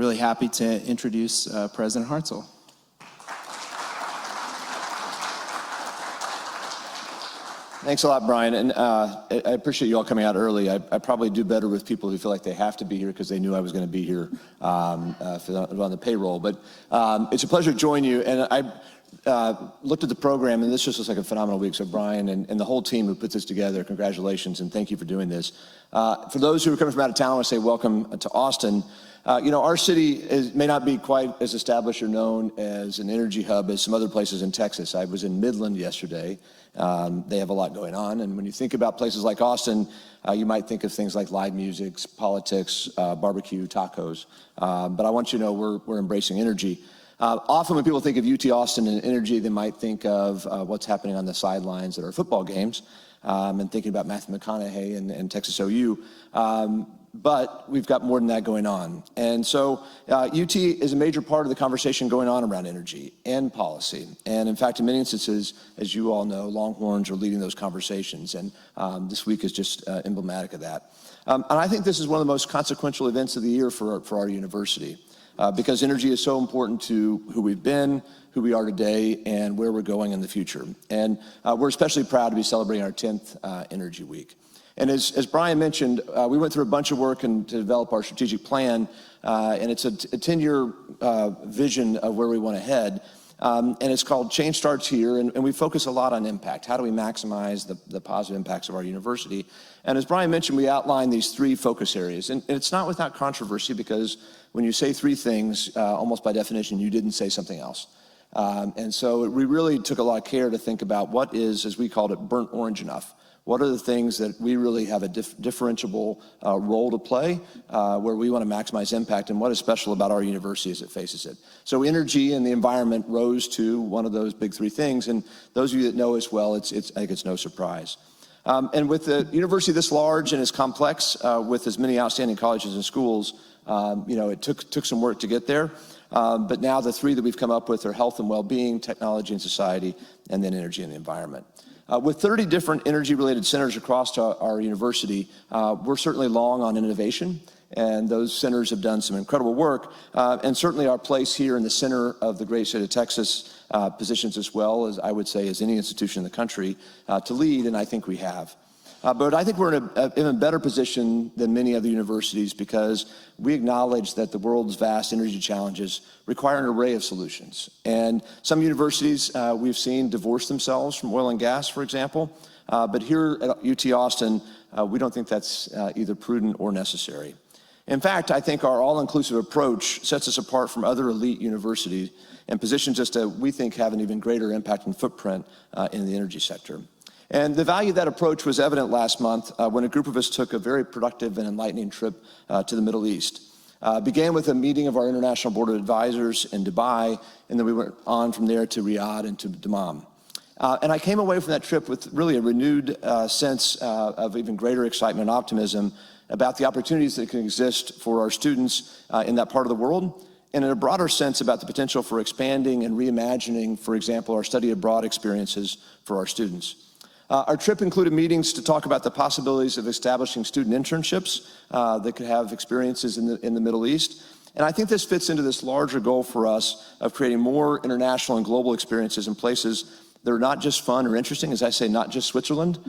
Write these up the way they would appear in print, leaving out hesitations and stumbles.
Really happy to introduce President Hartzell. Thanks a lot, Brian, and I appreciate you all coming out early. I probably do better with people who feel like they have to be here because they knew I was going to be here on the payroll. But it's a pleasure to join you, and I looked at the program, and this just looks like a phenomenal week. So Brian and the whole team who put this together, congratulations, and thank you for doing this. For those who are coming from out of town, I want to say welcome to Austin. Our city may not be quite as established or known as an energy hub as some other places in Texas. I was in Midland yesterday. They have a lot going on, and when you think about places like Austin, you might think of things like live music, politics, barbecue, tacos. But I want you to know we're embracing energy. Often when people think of UT Austin and energy, they might think of what's happening on the sidelines at our football games, and thinking about Matthew McConaughey and Texas OU. But we've got more than that going on. And so UT is a major part of the conversation going on around energy and policy. And in fact, in many instances, as you all know, Longhorns are leading those conversations. And this week is just emblematic of that. And I think this is one of the most consequential events of the year for our university, because energy is so important to who we've been, who we are today, and where we're going in the future. And we're especially proud to be celebrating our 10th Energy Week. And as Brian mentioned, we went through a bunch of work to develop our strategic plan, and it's a 10-year vision of where we want to head. And it's called Change Starts Here, and we focus a lot on impact. How do we maximize the positive impacts of our university? And as Brian mentioned, we outlined these 3 focus areas. And it's not without controversy, because when you say 3 things, almost by definition, you didn't say something else. And so we really took a lot of care to think about what is, as we called it, burnt orange enough. What are the things that we really have a differentiable role to play, where we want to maximize impact, and what is special about our university as it faces it? So energy and the environment rose to one of those big 3 things, and those of you that know us well, I think it's no surprise. And with the university this large and as complex, with as many outstanding colleges and schools, it took some work to get there. But now the 3 that we've come up with are health and well-being, technology and society, and then energy and the environment. With 30 different energy-related centers across our university, we're certainly long on innovation, and those centers have done some incredible work. And certainly our place here in the center of the great state of Texas positions us well, as I would say, as any institution in the country to lead, and I think we have. But I think we're in an even better position than many other universities, because we acknowledge that the world's vast energy challenges require an array of solutions. And some universities we've seen divorce themselves from oil and gas, for example. But here at UT Austin, we don't think that's either prudent or necessary. In fact, I think our all-inclusive approach sets us apart from other elite universities and positions us to, we think, have an even greater impact and footprint in the energy sector. And the value of that approach was evident last month when a group of us took a very productive and enlightening trip to the Middle East. Began with a meeting of our International Board of Advisors in Dubai, and then we went on from there to Riyadh and to Dammam. And I came away from that trip with really a renewed sense of even greater excitement and optimism about the opportunities that can exist for our students in that part of the world, and in a broader sense about the potential for expanding and reimagining, for example, our study abroad experiences for our students. Our trip included meetings to talk about the possibilities of establishing student internships that could have experiences in the Middle East. And I think this fits into this larger goal for us of creating more international and global experiences in places that are not just fun or interesting, as I say, not just Switzerland,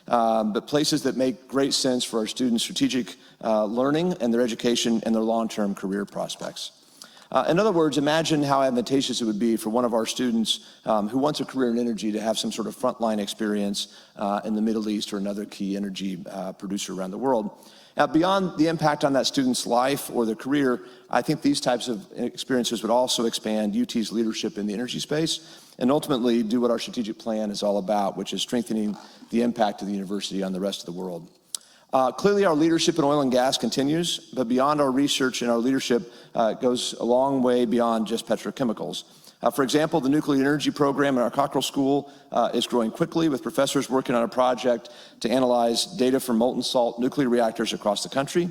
but places that make great sense for our students' strategic learning and their education and their long-term career prospects. In other words, imagine how advantageous it would be for one of our students who wants a career in energy to have some sort of frontline experience in the Middle East or another key energy producer around the world. Now, beyond the impact on that student's life or their career, I think these types of experiences would also expand UT's leadership in the energy space and ultimately do what our strategic plan is all about, which is strengthening the impact of the university on the rest of the world. Clearly, our leadership in oil and gas continues, but beyond our research and our leadership goes a long way beyond just petrochemicals. For example, the nuclear energy program in our Cockrell School is growing quickly, with professors working on a project to analyze data from molten salt nuclear reactors across the country.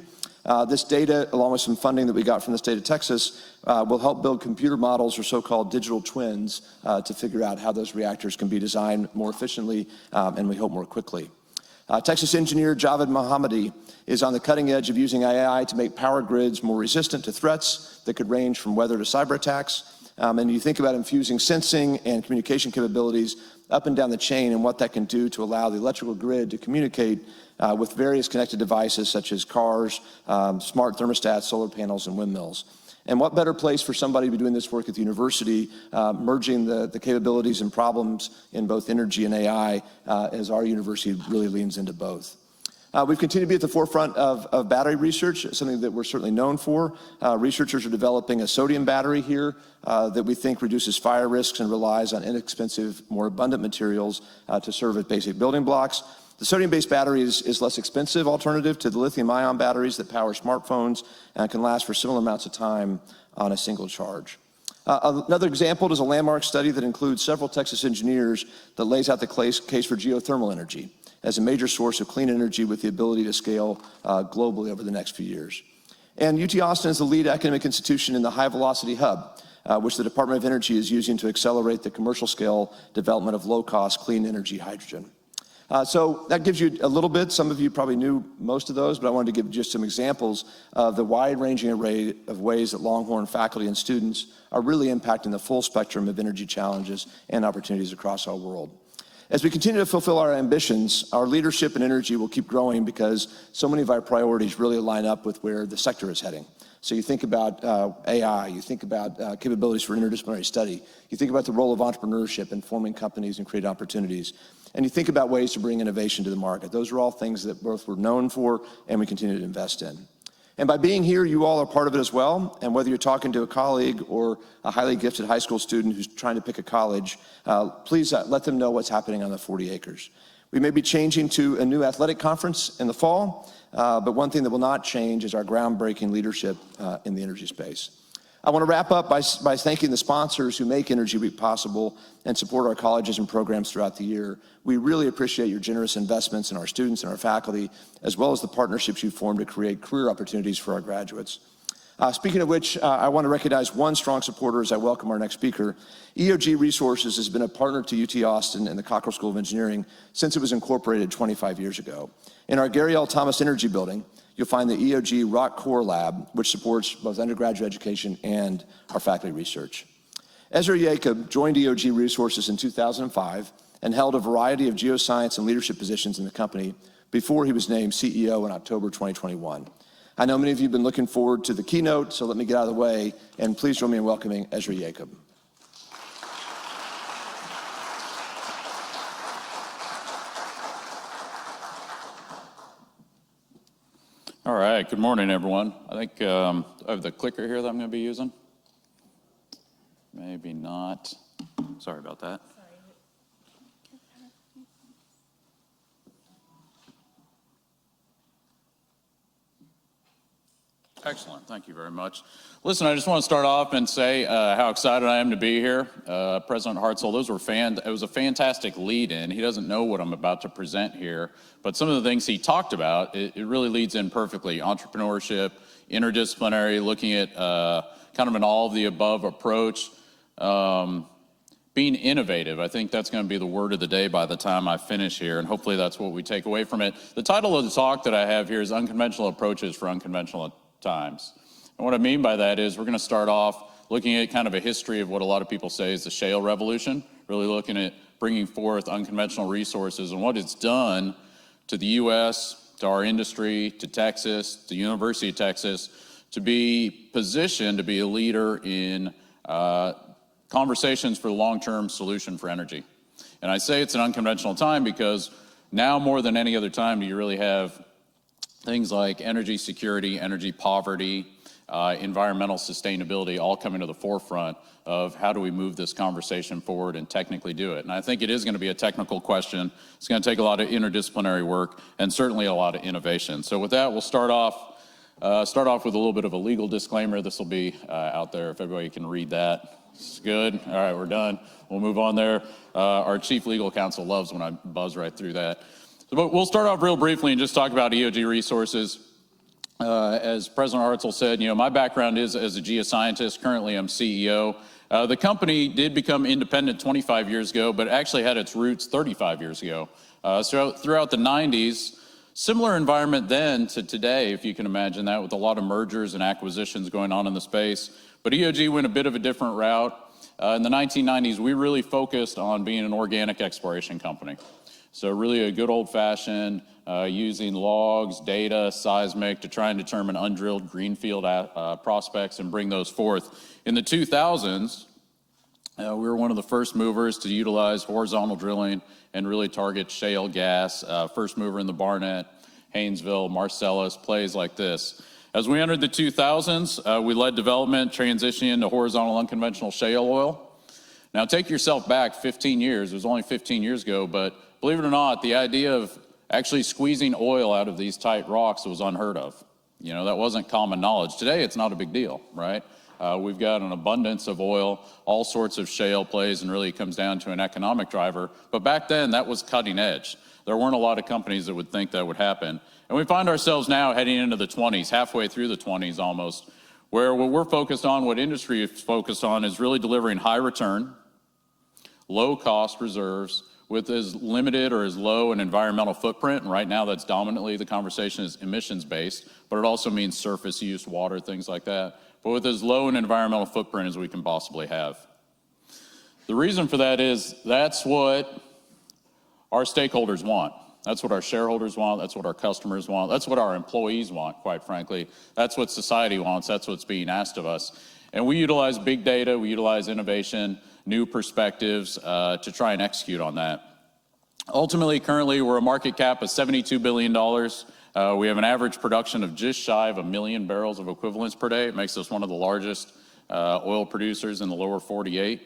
This data, along with some funding that we got from the state of Texas, will help build computer models, or so-called digital twins, to figure out how those reactors can be designed more efficiently and we hope more quickly. Texas engineer Javed Mohammadi is on the cutting edge of using AI to make power grids more resistant to threats that could range from weather to cyber attacks. And you think about infusing sensing and communication capabilities up and down the chain and what that can do to allow the electrical grid to communicate with various connected devices such as cars, smart thermostats, solar panels, and windmills. And what better place for somebody to be doing this work at the university, merging the capabilities and problems in both energy and AI as our university really leans into both. We've continued to be at the forefront of battery research, something that we're certainly known for. Researchers are developing a sodium battery here that we think reduces fire risks and relies on inexpensive, more abundant materials to serve as basic building blocks. The sodium-based battery is less expensive alternative to the lithium-ion batteries that power smartphones and can last for similar amounts of time on a single charge. Another example is a landmark study that includes several Texas engineers that lays out the case for geothermal energy as a major source of clean energy with the ability to scale globally over the next few years. And UT Austin is the lead academic institution in the High Velocity Hub, which the Department of Energy is using to accelerate the commercial scale development of low-cost clean energy hydrogen. So that gives you a little bit. Some of you probably knew most of those, but I wanted to give just some examples of the wide-ranging array of ways that Longhorn faculty and students are really impacting the full spectrum of energy challenges and opportunities across our world. As we continue to fulfill our ambitions, our leadership in energy will keep growing because so many of our priorities really line up with where the sector is heading. So you think about AI, you think about capabilities for interdisciplinary study, you think about the role of entrepreneurship in forming companies and create opportunities, and you think about ways to bring innovation to the market. Those are all things that both we're known for and we continue to invest in. And by being here, you all are part of it as well. And whether you're talking to a colleague or a highly gifted high school student who's trying to pick a college, please let them know what's happening on the 40 acres. We may be changing to a new athletic conference in the fall, but one thing that will not change is our groundbreaking leadership in the energy space. I want to wrap up by thanking the sponsors who make Energy Week possible and support our colleges and programs throughout the year. We really appreciate your generous investments in our students and our faculty, as well as the partnerships you've formed to create career opportunities for our graduates. Speaking of which, I want to recognize one strong supporter as I welcome our next speaker. EOG Resources has been a partner to UT Austin and the Cockrell School of Engineering since it was incorporated 25 years ago. In our Gary L. Thomas Energy Building, you'll find the EOG Rock Core Lab, which supports both undergraduate education and our faculty research. Ezra Yacob joined EOG Resources in 2005 and held a variety of geoscience and leadership positions in the company before he was named CEO in October 2021. I know many of you have been looking forward to the keynote, so let me get out of the way, and please join me in welcoming Ezra Yacob. All right, good morning, everyone. I think I have the clicker here that I'm going to be using. Maybe not. Sorry about that. Excellent, thank you very much. Listen, I just want to start off and say how excited I am to be here. President Hartzell, it was a fantastic lead-in. He doesn't know what I'm about to present here, but some of the things he talked about, it really leads in perfectly. Entrepreneurship, interdisciplinary, looking at kind of an all-of-the-above approach. Being innovative, I think that's going to be the word of the day by the time I finish here, and hopefully that's what we take away from it. The title of the talk that I have here is Unconventional Approaches for Unconventional Times. And what I mean by that is we're going to start off looking at kind of a history of what a lot of people say is the shale revolution, really looking at bringing forth unconventional resources and what it's done to the U.S., to our industry, to Texas, to the University of Texas, to be positioned to be a leader in conversations for the long-term solution for energy. And I say it's an unconventional time because now more than any other time do you really have things like energy security, energy poverty, environmental sustainability all coming to the forefront of how do we move this conversation forward and technically do it. And I think it is going to be a technical question. It's going to take a lot of interdisciplinary work and certainly a lot of innovation. So with that, we'll start off with a little bit of a legal disclaimer. This will be out there if everybody can read that. It's good. All right, we're done. We'll move on there. Our chief legal counsel loves when I buzz right through that. But we'll start off real briefly and just talk about EOG Resources. As President Hartzell said, my background is as a geoscientist. Currently, I'm CEO. The company did become independent 25 years ago, but actually had its roots 35 years ago. Throughout the 90s, similar environment then to today, if you can imagine that, with a lot of mergers and acquisitions going on in the space. But EOG went a bit of a different route. In the 1990s, we really focused on being an organic exploration company. So really a good old-fashioned using logs, data, seismic to try and determine undrilled greenfield prospects and bring those forth. In the 2000s, we were one of the first movers to utilize horizontal drilling and really target shale gas, first mover in the Barnett, Haynesville, Marcellus, plays like this. As we entered the 2000s, we led development, transitioning into horizontal unconventional shale oil. Now take yourself back 15 years, it was only 15 years ago, but believe it or not, the idea of actually squeezing oil out of these tight rocks was unheard of. You know, that wasn't common knowledge. Today, it's not a big deal, right? We've got an abundance of oil, all sorts of shale plays, and really it comes down to an economic driver. But back then, that was cutting edge. There weren't a lot of companies that would think that would happen. And we find ourselves now heading into the 20s, halfway through the 20s almost, where what we're focused on, what industry is focused on, is really delivering high return, low cost reserves with as limited or as low an environmental footprint. And right now that's dominantly the conversation is emissions based, but it also means surface use, water, things like that. But with as low an environmental footprint as we can possibly have. The reason for that is that's what our stakeholders want. That's what our shareholders want. That's what our customers want. That's what our employees want, quite frankly. That's what society wants. That's what's being asked of us. And we utilize big data, we utilize innovation, new perspectives to try and execute on that. Ultimately, currently, we're a market cap of $72 billion. We have an average production of just shy of 1 million barrels of equivalents per day. It makes us one of the largest oil producers in the lower 48.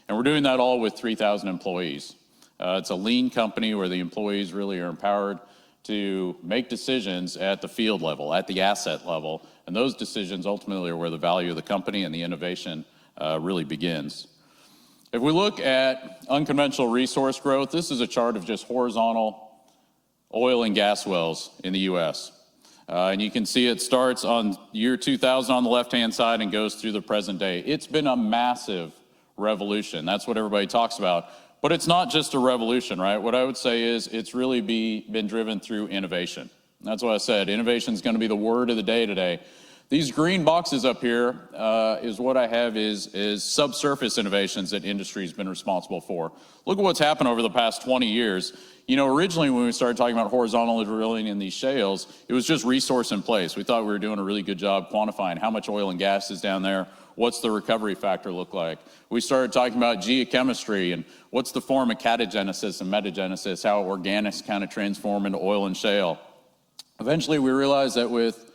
And we're doing that all with 3,000 employees. It's a lean company where the employees really are empowered to make decisions at the field level, at the asset level. And those decisions ultimately are where the value of the company and the innovation really begins. If we look at unconventional resource growth, this is a chart of just horizontal oil and gas wells in the U.S. And you can see it starts on year 2000 on the left-hand side and goes through the present day. It's been a massive revolution. That's what everybody talks about. But it's not just a revolution, right? What I would say is it's really been driven through innovation. That's what I said. Innovation is going to be the word of the day today. These green boxes up here is what I have is subsurface innovations that industry has been responsible for. Look at what's happened over the past 20 years. You know, originally when we started talking about horizontal drilling in these shales, it was just resource in place. We thought we were doing a really good job quantifying how much oil and gas is down there, what's the recovery factor look like. We started talking about geochemistry and what's the form of catagenesis and metagenesis, how organics kind of transform into oil and shale. Eventually we realized that with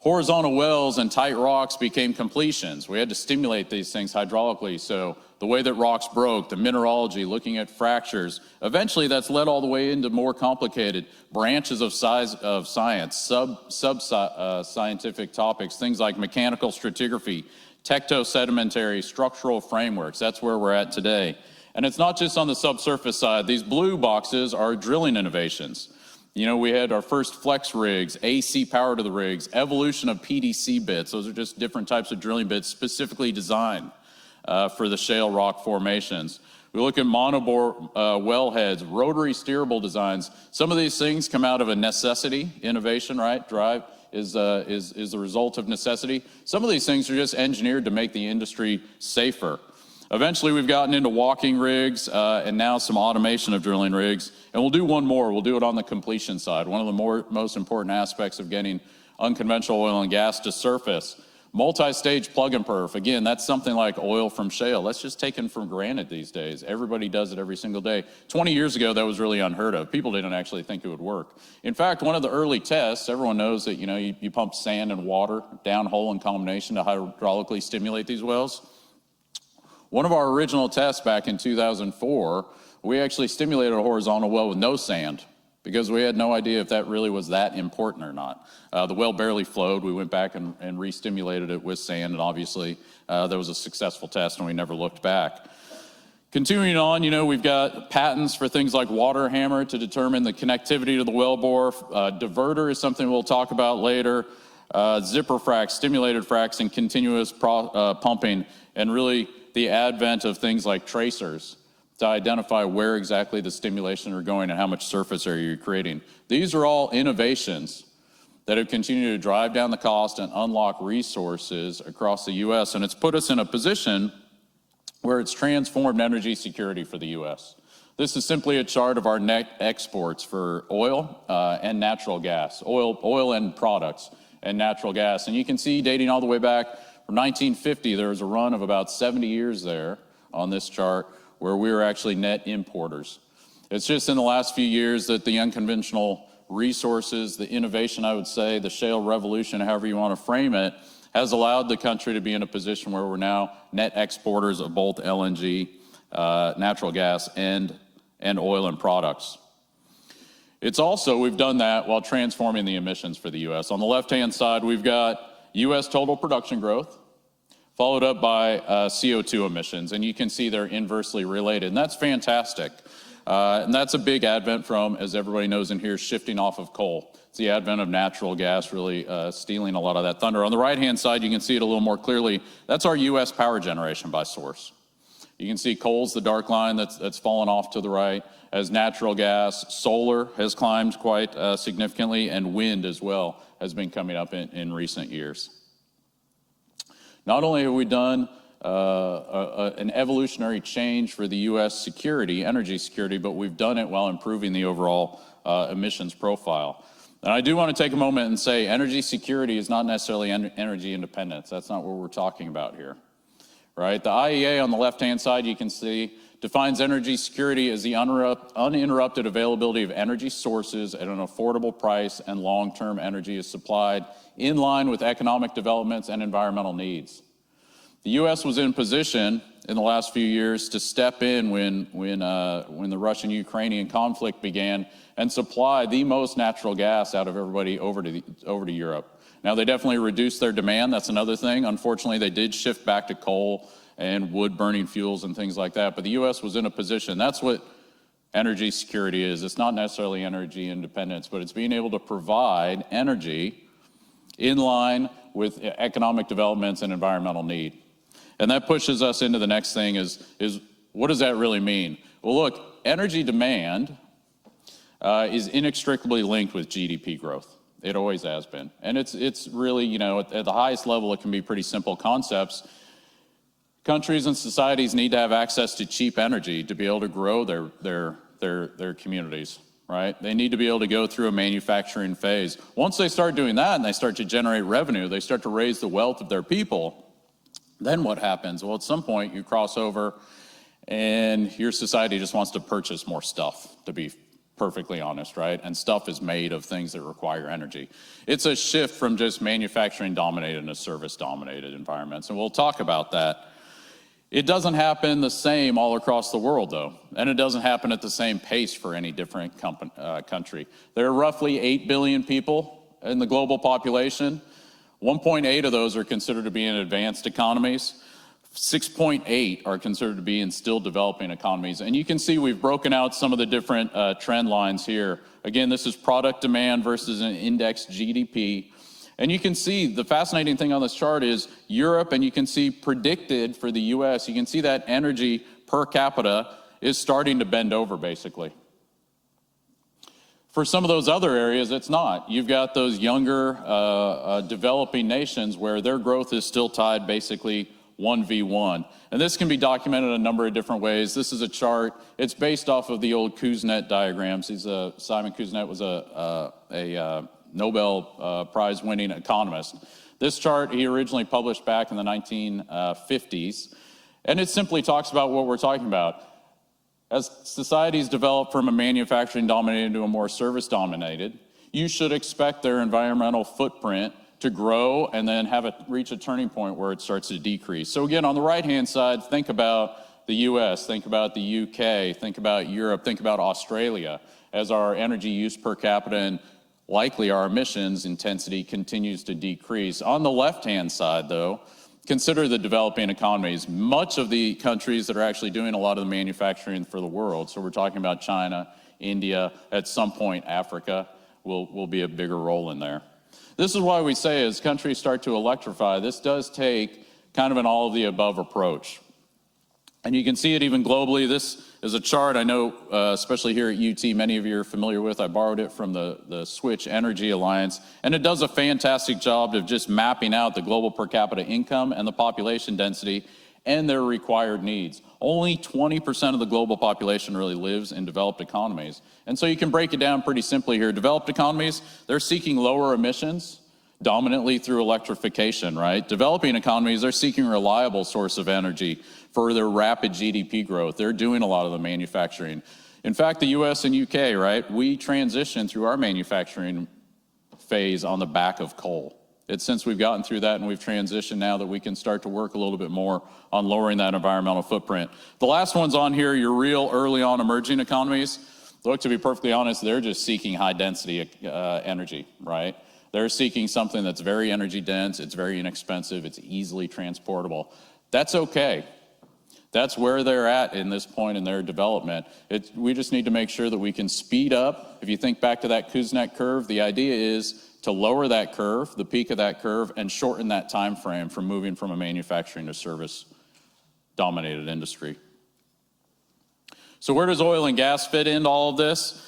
horizontal wells and tight rocks became completions. We had to stimulate these things hydraulically. So the way that rocks broke, the mineralogy, looking at fractures, eventually that's led all the way into more complicated branches of science, scientific topics, things like mechanical stratigraphy, tectosedimentary structural frameworks. That's where we're at today. And it's not just on the subsurface side. These blue boxes are drilling innovations. You know, we had our first flex rigs, AC power to the rigs, evolution of PDC bits. Those are just different types of drilling bits specifically designed for the shale rock formations. We look at monobore wellheads, rotary steerable designs. Some of these things come out of a necessity, innovation, right? Drive is the result of necessity. Some of these things are just engineered to make the industry safer. Eventually, we've gotten into walking rigs and now some automation of drilling rigs. And we'll do one more. We'll do it on the completion side. One of the most important aspects of getting unconventional oil and gas to surface. Multi-stage plug and perf. Again, that's something like oil from shale. That's just taken for granted these days. Everybody does it every single day. 20 years ago, that was really unheard of. People didn't actually think it would work. In fact, one of the early tests, everyone knows that you pump sand and water downhole in combination to hydraulically stimulate these wells. One of our original tests back in 2004, we actually stimulated a horizontal well with no sand because we had no idea if that really was that important or not. The well barely flowed. We went back and re-stimulated it with sand, and obviously that was a successful test, and we never looked back. Continuing on, we've got patents for things like water hammer to determine the connectivity to the wellbore. Diverter is something we'll talk about later. Zipper fracs, stimulated fracs, and continuous pumping, and really the advent of things like tracers to identify where exactly the stimulation are going and how much surface area you're creating. These are all innovations that have continued to drive down the cost and unlock resources across the U.S. And it's put us in a position where it's transformed energy security for the U.S. This is simply a chart of our net exports for oil and natural gas, oil and products and natural gas. And you can see dating all the way back from 1950, there was a run of about 70 years there on this chart where we were actually net importers. It's just in the last few years that the unconventional resources, the innovation, I would say, the shale revolution, however you want to frame it, has allowed the country to be in a position where we're now net exporters of both LNG, natural gas, and oil and products. It's also, we've done that while transforming the emissions for the U.S. On the left-hand side, we've got U.S. total production growth, followed up by CO2 emissions, and you can see they're inversely related, and that's fantastic. And that's a big advent from, as everybody knows in here, shifting off of coal. It's the advent of natural gas really stealing a lot of that thunder. On the right-hand side, you can see it a little more clearly. That's our U.S. power generation by source. You can see coal's the dark line that's fallen off to the right, as natural gas, solar has climbed quite significantly, and wind as well has been coming up in recent years. Not only have we done an evolutionary change for the U.S. security, energy security, but we've done it while improving the overall emissions profile. And I do want to take a moment and say energy security is not necessarily energy independence. That's not what we're talking about here, right? The IEA on the left-hand side, you can see, defines energy security as the uninterrupted availability of energy sources at an affordable price and long-term energy is supplied in line with economic developments and environmental needs. The U.S. was in position in the last few years to step in when the Russian-Ukrainian conflict began and supply the most natural gas out of everybody over to Europe. Now, they definitely reduced their demand. That's another thing. Unfortunately, they did shift back to coal and wood-burning fuels and things like that. But the U.S. was in a position. That's what energy security is. It's not necessarily energy independence, but it's being able to provide energy in line with economic developments and environmental need. And that pushes us into the next thing is what does that really mean? Well, look, energy demand is inextricably linked with GDP growth. It always has been. And it's really, you know, at the highest level, it can be pretty simple concepts. Countries and societies need to have access to cheap energy to be able to grow their communities, right? They need to be able to go through a manufacturing phase. Once they start doing that and they start to generate revenue, they start to raise the wealth of their people, then what happens? Well, at some point you cross over and your society just wants to purchase more stuff, to be perfectly honest, right? And stuff is made of things that require energy. It's a shift from just manufacturing dominated to service dominated environments, and we'll talk about that. It doesn't happen the same all across the world, though, and it doesn't happen at the same pace for any different country. There are roughly 8 billion people in the global population. 1.8 of those are considered to be in advanced economies. 6.8 are considered to be in still developing economies. And you can see we've broken out some of the different trend lines here. Again, this is product demand versus an indexed GDP. And you can see the fascinating thing on this chart is Europe, and you can see predicted for the US, you can see that energy per capita is starting to bend over, basically. For some of those other areas, it's not. You've got those younger developing nations where their growth is still tied basically 1v1. And this can be documented a number of different ways. This is a chart. It's based off of the old Kuznets diagrams. Simon Kuznets was a Nobel Prize-winning economist. This chart he originally published back in the 1950s, and it simply talks about what we're talking about. As societies develop from a manufacturing-dominated to a more service-dominated, you should expect their environmental footprint to grow and then reach a turning point where it starts to decrease. So again, on the right-hand side, think about the US, think about the UK, think about Europe, think about Australia as our energy use per capita and likely our emissions intensity continues to decrease. On the left-hand side, though, consider the developing economies. Much of the countries that are actually doing a lot of the manufacturing for the world, so we're talking about China, India, at some point Africa will be a bigger role in there. This is why we say as countries start to electrify, this does take kind of an all of the above approach. And you can see it even globally. This is a chart I know, especially here at UT, many of you are familiar with. I borrowed it from the Switch Energy Alliance, and it does a fantastic job of just mapping out the global per capita income and the population density and their required needs. Only 20% of the global population really lives in developed economies. And so you can break it down pretty simply here. Developed economies, they're seeking lower emissions, dominantly through electrification, right? Developing economies, they're seeking a reliable source of energy for their rapid GDP growth. They're doing a lot of the manufacturing. In fact, the US and UK, right, we transitioned through our manufacturing phase on the back of coal. It's since we've gotten through that and we've transitioned now that we can start to work a little bit more on lowering that environmental footprint. The last ones on here, your real early on emerging economies, look, to be perfectly honest, they're just seeking high density energy, right? They're seeking something that's very energy dense, it's very inexpensive, it's easily transportable. That's okay. That's where they're at in this point in their development. We just need to make sure that we can speed up. If you think back to that Kuznets curve, the idea is to lower that curve, the peak of that curve, and shorten that time frame from moving from a manufacturing to service-dominated industry. So where does oil and gas fit into all of this?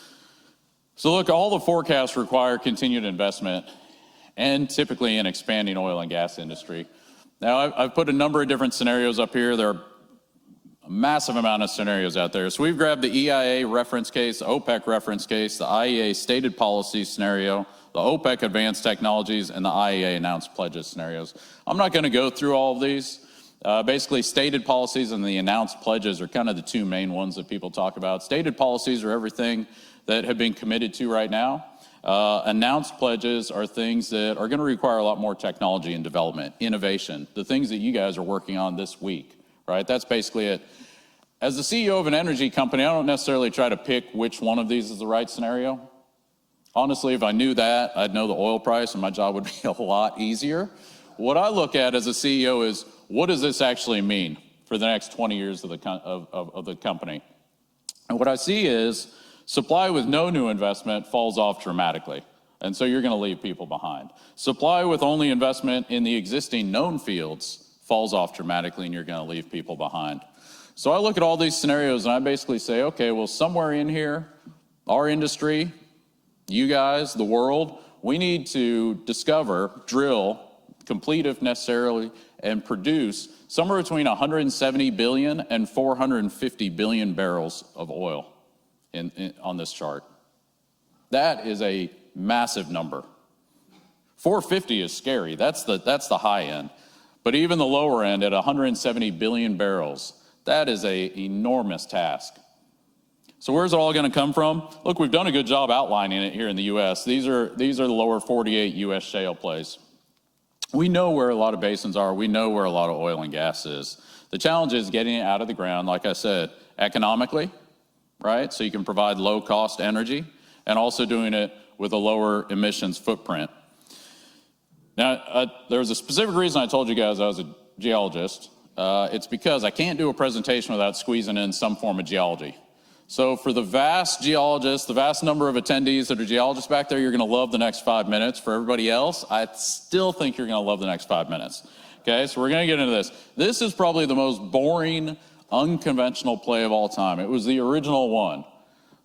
So look, all the forecasts require continued investment and typically an expanding oil and gas industry. Now, I've put a number of different scenarios up here. There are a massive amount of scenarios out there. So we've grabbed the EIA reference case, the OPEC reference case, the IEA stated policy scenario, the OPEC advanced technologies, and the IEA announced pledges scenarios. I'm not going to go through all of these. Basically, stated policies and the announced pledges are kind of the two main ones that people talk about. Stated policies are everything that have been committed to right now. Announced pledges are things that are going to require a lot more technology and development, innovation, the things that you guys are working on this week, right? That's basically it. As the CEO of an energy company, I don't necessarily try to pick which one of these is the right scenario. Honestly, if I knew that, I'd know the oil price and my job would be a lot easier. What I look at as a CEO is, what does this actually mean for the next 20 years of the company? And what I see is supply with no new investment falls off dramatically. And so you're going to leave people behind. Supply with only investment in the existing known fields falls off dramatically and you're going to leave people behind. So I look at all these scenarios and I basically say, okay, well, somewhere in here, our industry, you guys, the world, we need to discover, drill, complete if necessarily, and produce somewhere between 170 billion and 450 billion barrels of oil on this chart. That is a massive number. 450 is scary. That's the high end. But even the lower end at 170 billion barrels, that is an enormous task. So where's it all going to come from? Look, we've done a good job outlining it here in the U.S. These are the lower 48 U.S. shale plays. We know where a lot of basins are. We know where a lot of oil and gas is. The challenge is getting it out of the ground, like I said, economically, right? So you can provide low-cost energy, and also doing it with a lower emissions footprint. Now, there was a specific reason I told you guys I was a geologist. It's because I can't do a presentation without squeezing in some form of geology. So for the vast geologists, the vast number of attendees that are geologists back there, you're going to love the next 5 minutes. For everybody else, I still think you're going to love the next 5 minutes. Okay, so we're going to get into this. This is probably the most boring, unconventional play of all time. It was the original one,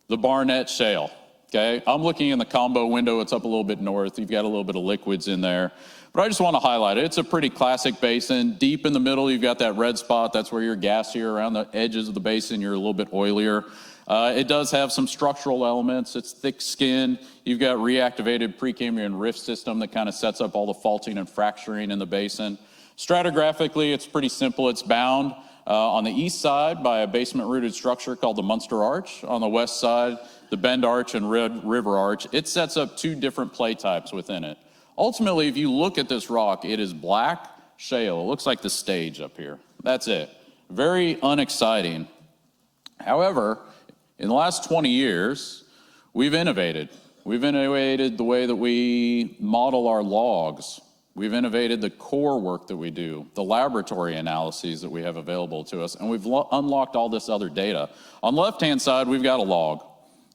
the Barnett Shale. Okay, I'm looking in the combo window. It's up a little bit north. You've got a little bit of liquids in there. But I just want to highlight it. It's a pretty classic basin. Deep in the middle, you've got that red spot. That's where you're gassier. Around the edges of the basin, you're a little bit oilier. It does have some structural elements. It's thick-skinned. You've got reactivated Precambrian rift system that kind of sets up all the faulting and fracturing in the basin. Stratigraphically, it's pretty simple. It's bound on the east side by a basement-rooted structure called the Munster Arch. On the west side, the Bend Arch and Red River Arch. It sets up two different play types within it. Ultimately, if you look at this rock, it is black shale. It looks like the stage up here. That's it. Very unexciting. However, in the last 20 years, we've innovated. We've innovated the way that we model our logs. We've innovated the core work that we do, the laboratory analyses that we have available to us, and we've unlocked all this other data. On the left-hand side, we've got a log.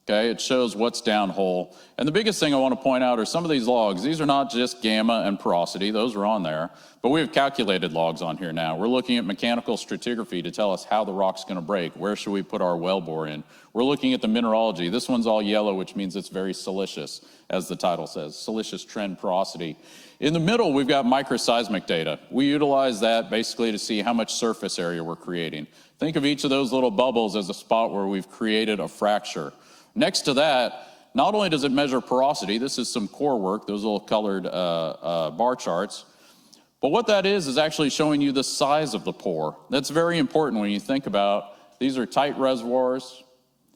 Okay, it shows what's downhole. And the biggest thing I want to point out are some of these logs. These are not just gamma and porosity, those are on there, but we have calculated logs on here now. We're looking at mechanical stratigraphy to tell us how the rock's going to break. Where should we put our well bore in? We're looking at the mineralogy. This one's all yellow, which means it's very siliceous, as the title says, siliceous trend porosity. In the middle, we've got microseismic data. We utilize that basically to see how much surface area we're creating. Think of each of those little bubbles as a spot where we've created a fracture. Next to that, not only does it measure porosity, this is some core work, those little colored bar charts, but what that is actually showing you the size of the pore. That's very important when you think about, these are tight reservoirs.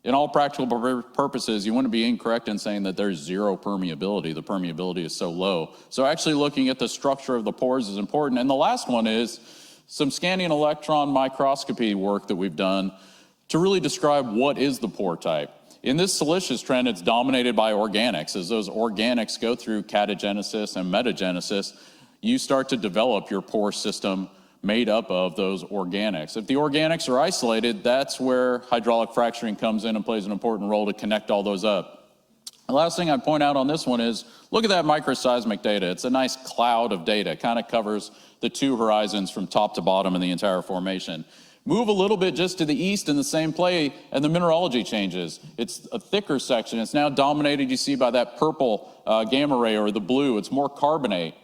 In all practical purposes, you wouldn't be incorrect in saying that there's zero permeability. The permeability is so low. So actually looking at the structure of the pores is important. And the last one is some scanning electron microscopy work that we've done to really describe what is the pore type. In this siliceous trend, it's dominated by organics. As those organics go through catagenesis and metagenesis, you start to develop your pore system made up of those organics. If the organics are isolated, that's where hydraulic fracturing comes in and plays an important role to connect all those up. The last thing I'd point out on this one is, look at that microseismic data. It's a nice cloud of data, kind of covers the two horizons from top to bottom in the entire formation. Move a little bit just to the east in the same play, and the mineralogy changes. It's a thicker section. It's now dominated, you see, by that purple gamma ray, or the blue. It's more carbonate.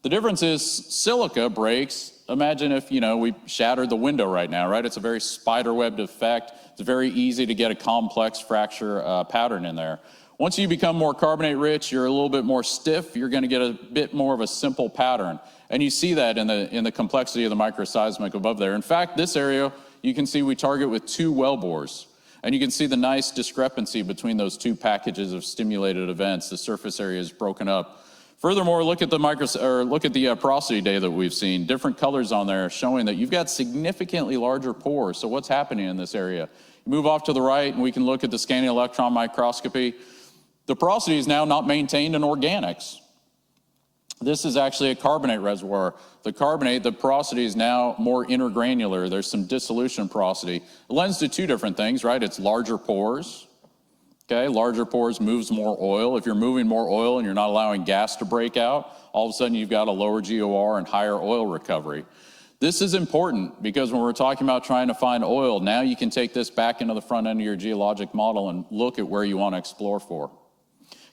The difference is silica breaks. Imagine if, we shattered the window right now, right? It's a very spider-webbed effect. It's very easy to get a complex fracture pattern in there. Once you become more carbonate rich, you're a little bit more stiff, you're going to get a bit more of a simple pattern. And you see that in the complexity of the microseismic above there. In fact, this area, you can see we target with 2 well bores. And you can see the nice discrepancy between those 2 packages of stimulated events. The surface area is broken up. Furthermore, look at the porosity data that we've seen. Different colors on there showing that you've got significantly larger pores. So what's happening in this area? You move off to the right, and we can look at the scanning electron microscopy. The porosity is now not maintained in organics. This is actually a carbonate reservoir. The porosity is now more intergranular. There's some dissolution porosity. It lends to 2 different things, right? It's larger pores. Okay, larger pores moves more oil. If you're moving more oil and you're not allowing gas to break out, all of a sudden you've got a lower GOR and higher oil recovery. This is important because when we're talking about trying to find oil, now you can take this back into the front end of your geologic model and look at where you want to explore for.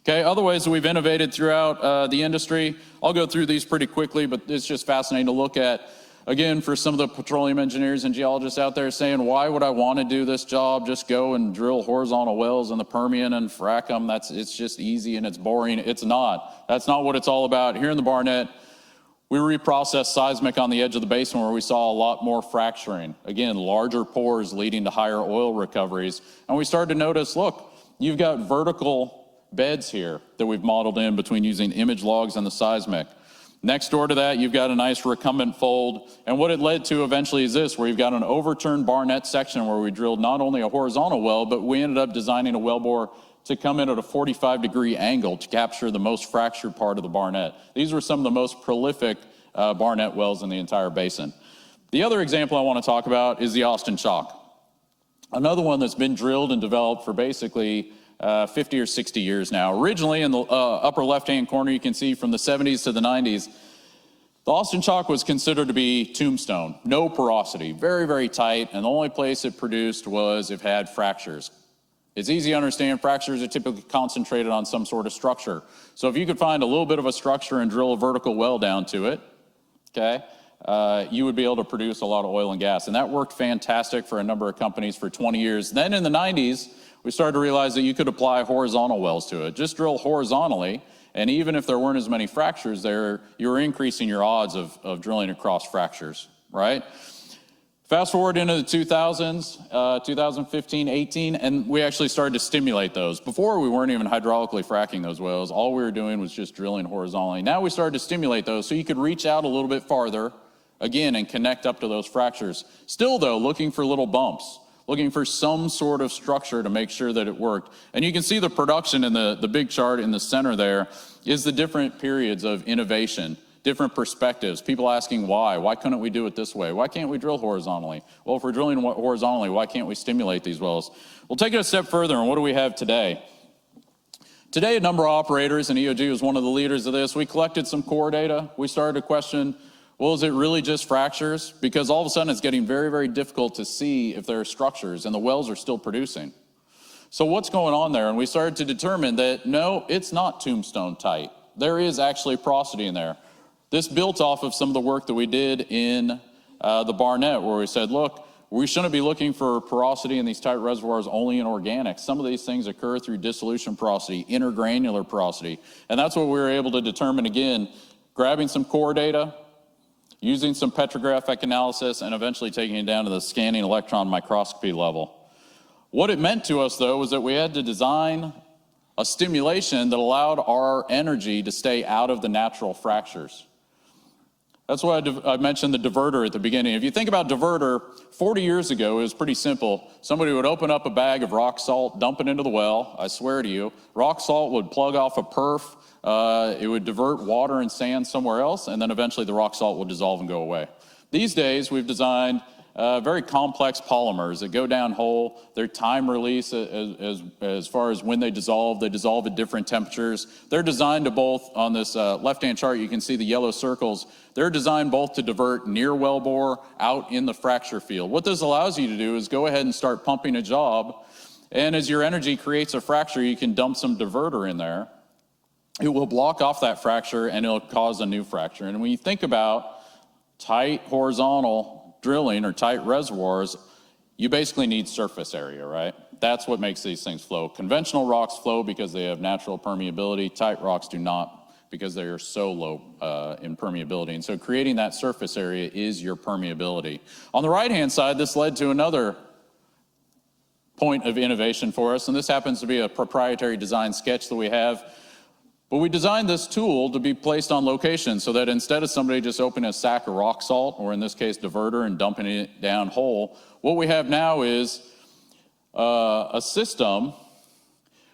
Okay, other ways that we've innovated throughout the industry, I'll go through these pretty quickly, but it's just fascinating to look at. Again, for some of the petroleum engineers and geologists out there saying, why would I want to do this job? Just go and drill horizontal wells in the Permian and frack them. It's just easy and it's boring. It's not. That's not what it's all about. Here in the Barnett, we reprocessed seismic on the edge of the basin where we saw a lot more fracturing. Again, larger pores leading to higher oil recoveries. And we started to notice, look, you've got vertical beds here that we've modeled in between using image logs and the seismic. Next door to that, you've got a nice recumbent fold. And what it led to eventually is this, where you've got an overturned Barnett section where we drilled not only a horizontal well, but we ended up designing a wellbore to come in at a 45-degree angle to capture the most fractured part of the Barnett. These were some of the most prolific Barnett wells in the entire basin. The other example I want to talk about is the Austin Chalk. Another one that's been drilled and developed for basically 50 or 60 years now. Originally, in the upper left-hand corner, you can see from the 70s to the 90s, the Austin Chalk was considered to be tombstone, no porosity, very, very tight, and the only place it produced was if it had fractures. It's easy to understand fractures are typically concentrated on some sort of structure. So if you could find a little bit of a structure and drill a vertical well down to it, okay, you would be able to produce a lot of oil and gas. And that worked fantastic for a number of companies for 20 years. Then in the 90s, we started to realize that you could apply horizontal wells to it. Just drill horizontally, and even if there weren't as many fractures there, you were increasing your odds of drilling across fractures, right? Fast forward into the 2000s, 2015, 18, and we actually started to stimulate those. Before, we weren't even hydraulically fracking those wells. All we were doing was just drilling horizontally. Now we started to stimulate those so you could reach out a little bit farther, again, and connect up to those fractures. Still, though, looking for little bumps, looking for some sort of structure to make sure that it worked. And you can see the production in the big chart in the center there is the different periods of innovation different perspectives, people asking why. Why couldn't we do it this way? Why can't we drill horizontally? Well, if we're drilling horizontally, why can't we stimulate these wells? We'll take it a step further, and what do we have today? Today, a number of operators, and EOG was one of the leaders of this, we collected some core data. We started to question, well, is it really just fractures? Because all of a sudden it's getting very, very difficult to see if there are structures, and the wells are still producing. So what's going on there? And we started to determine that, no, it's not tombstone tight. There is actually porosity in there. This built off of some of the work that we did in the Barnett, where we said, look, we shouldn't be looking for porosity in these tight reservoirs only in organics. Some of these things occur through dissolution porosity, intergranular porosity. And that's what we were able to determine, again, grabbing some core data, using some petrographic analysis, and eventually taking it down to the scanning electron microscopy level. What it meant to us, though, was that we had to design a stimulation that allowed our energy to stay out of the natural fractures. That's why I mentioned the diverter at the beginning. If you think about diverter, 40 years ago, it was pretty simple. Somebody would open up a bag of rock salt, dump it into the well, I swear to you. Rock salt would plug off a perf, it would divert water and sand somewhere else, and then eventually the rock salt would dissolve and go away. These days, we've designed very complex polymers that go down hole. Their time release as far as when they dissolve at different temperatures. They're designed to both, on this left-hand chart, you can see the yellow circles. They're designed both to divert near wellbore out in the fracture field. What this allows you to do is go ahead and start pumping a job, and as your energy creates a fracture, you can dump some diverter in there. It will block off that fracture and it'll cause a new fracture. And when you think about tight horizontal drilling or tight reservoirs, you basically need surface area, right? That's what makes these things flow. Conventional rocks flow because they have natural permeability. Tight rocks do not because they are so low in permeability. And so creating that surface area is your permeability. On the right-hand side, this led to another point of innovation for us, and this happens to be a proprietary design sketch that we have. But we designed this tool to be placed on location so that instead of somebody just opening a sack of rock salt, or in this case diverter, and dumping it down hole, what we have now is a system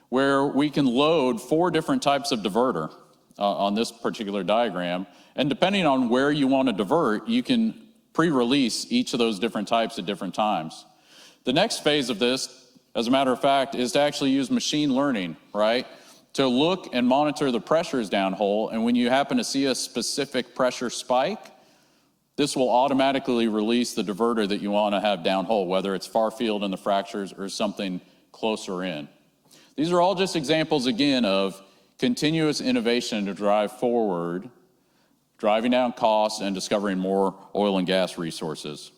where we can load 4 different types of diverter on this particular diagram. And depending on where you want to divert, you can pre-release each of those different types at different times. The next phase of this, as a matter of fact, is to actually use machine learning, right? To look and monitor the pressures downhole, and when you happen to see a specific pressure spike, this will automatically release the diverter that you want to have downhole, whether it's far field in the fractures or something closer in. These are all just examples, again, of continuous innovation to drive forward, driving down costs and discovering more oil and gas resources.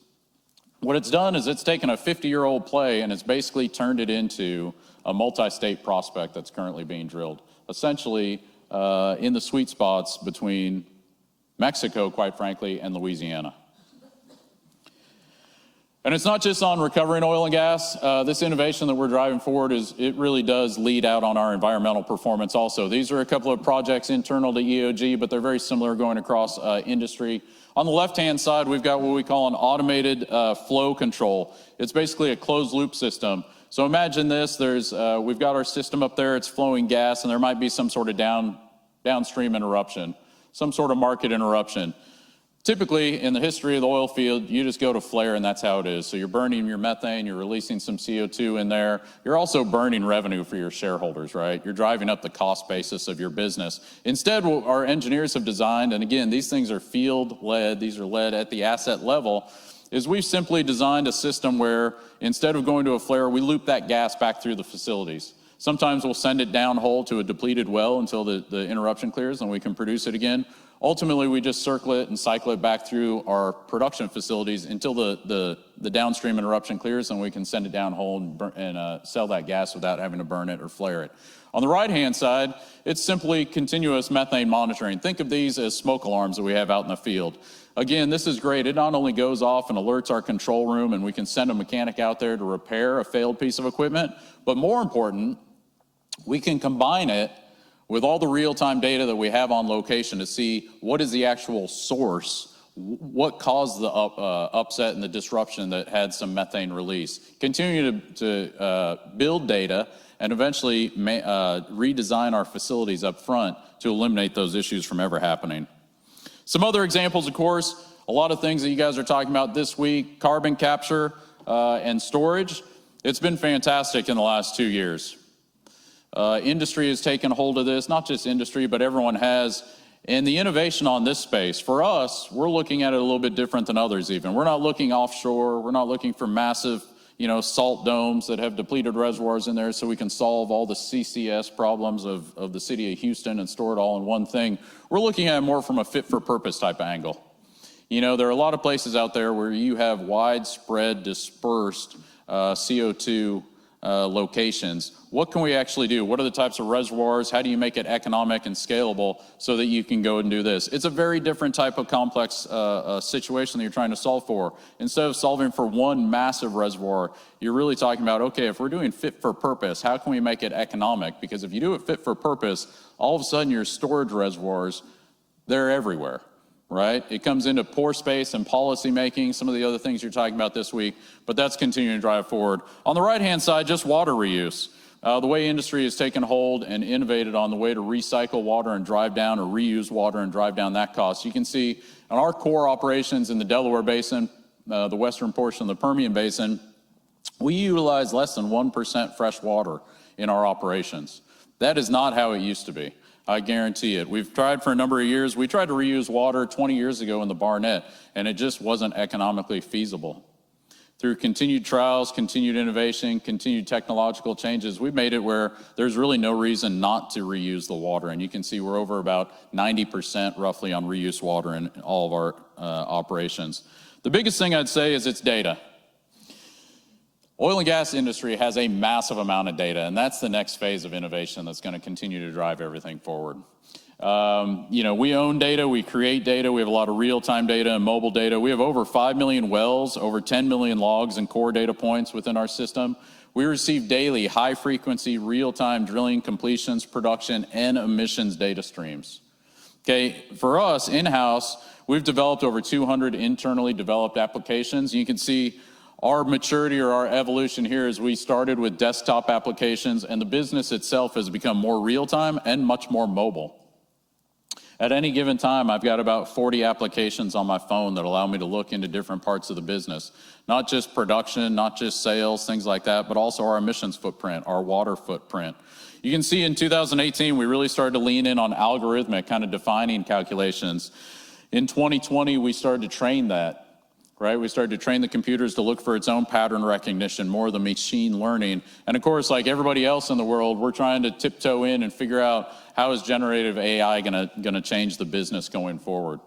What it's done is it's taken a 50-year-old play and it's basically turned it into a multi-state prospect that's currently being drilled, essentially in the sweet spots between Mexico, quite frankly, and Louisiana. And it's not just on recovering oil and gas. This innovation that we're driving forward it really does lead out on our environmental performance also. These are a couple of projects internal to EOG, but they're very similar going across industry. On the left-hand side, we've got what we call an automated flow control. It's basically a closed loop system. So imagine this, we've got our system up there, it's flowing gas, and there might be some sort of downstream interruption, some sort of market interruption. Typically, in the history of the oil field, you just go to flare, and that's how it is. So you're burning your methane, you're releasing some CO2 in there. You're also burning revenue for your shareholders, right? You're driving up the cost basis of your business. Instead, what our engineers have designed, and again, these things are field-led, these are led at the asset level, is we've simply designed a system where instead of going to a flare, we loop that gas back through the facilities. Sometimes we'll send it downhole to a depleted well until the interruption clears and we can produce it again. Ultimately, we just circle it and cycle it back through our production facilities until the downstream interruption clears, and we can send it downhole and sell that gas without having to burn it or flare it. On the right-hand side, it's simply continuous methane monitoring. Think of these as smoke alarms that we have out in the field. Again, this is great. It not only goes off and alerts our control room, and we can send a mechanic out there to repair a failed piece of equipment, but more important, we can combine it with all the real-time data that we have on location to see what is the actual source, what caused the upset and the disruption that had some methane release. Continue to build data and eventually redesign our facilities up front to eliminate those issues from ever happening. Some other examples, of course, a lot of things that you guys are talking about this week, carbon capture and storage. It's been fantastic in the last 2 years. Industry has taken hold of this, not just industry, but everyone has. And the innovation on this space, for us, we're looking at it a little bit different than others even. We're not looking offshore. We're not looking for massive, salt domes that have depleted reservoirs in there so we can solve all the CCS problems of the city of Houston and store it all in one thing. We're looking at it more from a fit-for-purpose type angle. There are a lot of places out there where you have widespread dispersed CO2 locations. What can we actually do? What are the types of reservoirs? How do you make it economic and scalable so that you can go and do this? It's a very different type of complex situation that you're trying to solve for. Instead of solving for one massive reservoir, you're really talking about, okay, if we're doing fit for purpose, how can we make it economic? Because if you do it fit for purpose, all of a sudden your storage reservoirs, they're everywhere. Right? It comes into pore space and policy making, some of the other things you're talking about this week, but that's continuing to drive forward. On the right-hand side, just water reuse. The way industry has taken hold and innovated on the way to recycle water and drive down or reuse water and drive down that cost. You can see on our core operations in the Delaware Basin, the western portion of the Permian Basin, we utilize less than 1% fresh water in our operations. That is not how it used to be. I guarantee it. We've tried for a number of years. We tried to reuse water 20 years ago in the Barnett, and it just wasn't economically feasible. Through continued trials, continued innovation, continued technological changes, we've made it where there's really no reason not to reuse the water. And you can see we're over about 90% roughly on reuse water in all of our operations. The biggest thing I'd say is it's data. Oil and gas industry has a massive amount of data, and that's the next phase of innovation that's going to continue to drive everything forward. We own data, we create data, we have a lot of real-time data and mobile data. We have over 5 million wells, over 10 million logs and core data points within our system. We receive daily high-frequency, real-time drilling, completions, production, and emissions data streams. Okay, for us, in-house, we've developed over 200 internally developed applications. You can see our maturity or our evolution here is we started with desktop applications, and the business itself has become more real-time and much more mobile. At any given time, I've got about 40 applications on my phone that allow me to look into different parts of the business. Not just production, not just sales, things like that, but also our emissions footprint, our water footprint. You can see in 2018, we really started to lean in on algorithmic kind of defining calculations. In 2020, we started to train that. Right? We started to train the computers to look for its own pattern recognition, more of the machine learning. And of course, like everybody else in the world, we're trying to tiptoe in and figure out how is generative AI gonna change the business going forward.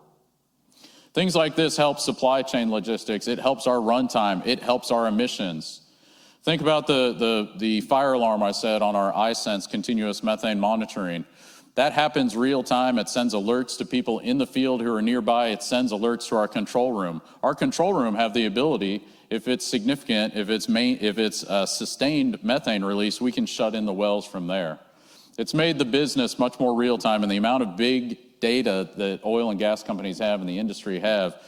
Things like this help supply chain logistics. It helps our runtime. It helps our emissions. Think about the fire alarm I said on our iSense continuous methane monitoring. That happens real time. It sends alerts to people in the field who are nearby. It sends alerts to our control room. Our control room have the ability, if it's significant, if it's sustained methane release, we can shut in the wells from there. It's made the business much more real time, and the amount of big data that oil and gas companies have and the industry have,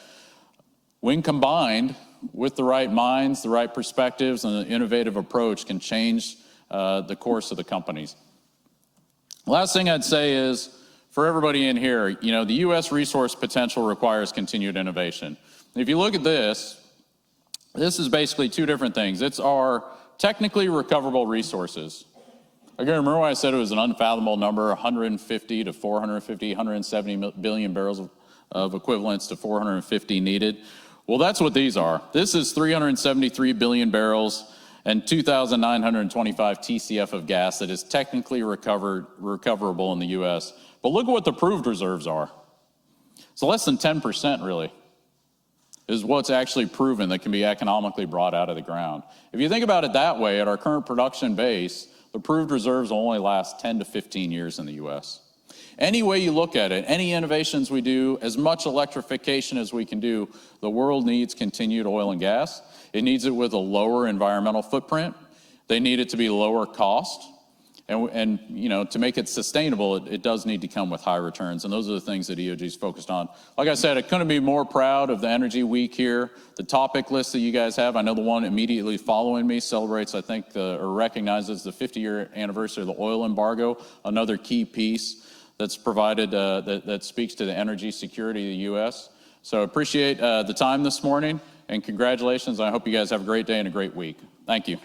when combined with the right minds, the right perspectives, and an innovative approach, can change the course of the companies. Last thing I'd say is, for everybody in here, the U.S. resource potential requires continued innovation. If you look at this is basically two different things. It's our technically recoverable resources. Again, remember when I said it was an unfathomable number, 150 to 450, 170 billion barrels of equivalents to 450 needed? Well, that's what these are. This is 373 billion barrels and 2,925 TCF of gas that is technically recoverable in the U.S. But look at what the proved reserves are. So less than 10% really is what's actually proven that can be economically brought out of the ground. If you think about it that way, at our current production base, the proved reserves will only last 10 to 15 years in the U.S. Any way you look at it, any innovations we do, as much electrification as we can do, the world needs continued oil and gas. It needs it with a lower environmental footprint. They need it to be lower cost. And to make it sustainable, it does need to come with high returns. And those are the things that EOG is focused on. Like I said, I couldn't be more proud of the Energy Week here. The topic list that you guys have, I know the one immediately following me celebrates, I think, or recognizes the 50-year anniversary of the oil embargo, another key piece. that's provided that speaks to the energy security of the U.S. So appreciate the time this morning, and congratulations. I hope you guys have a great day and a great week. Thank you.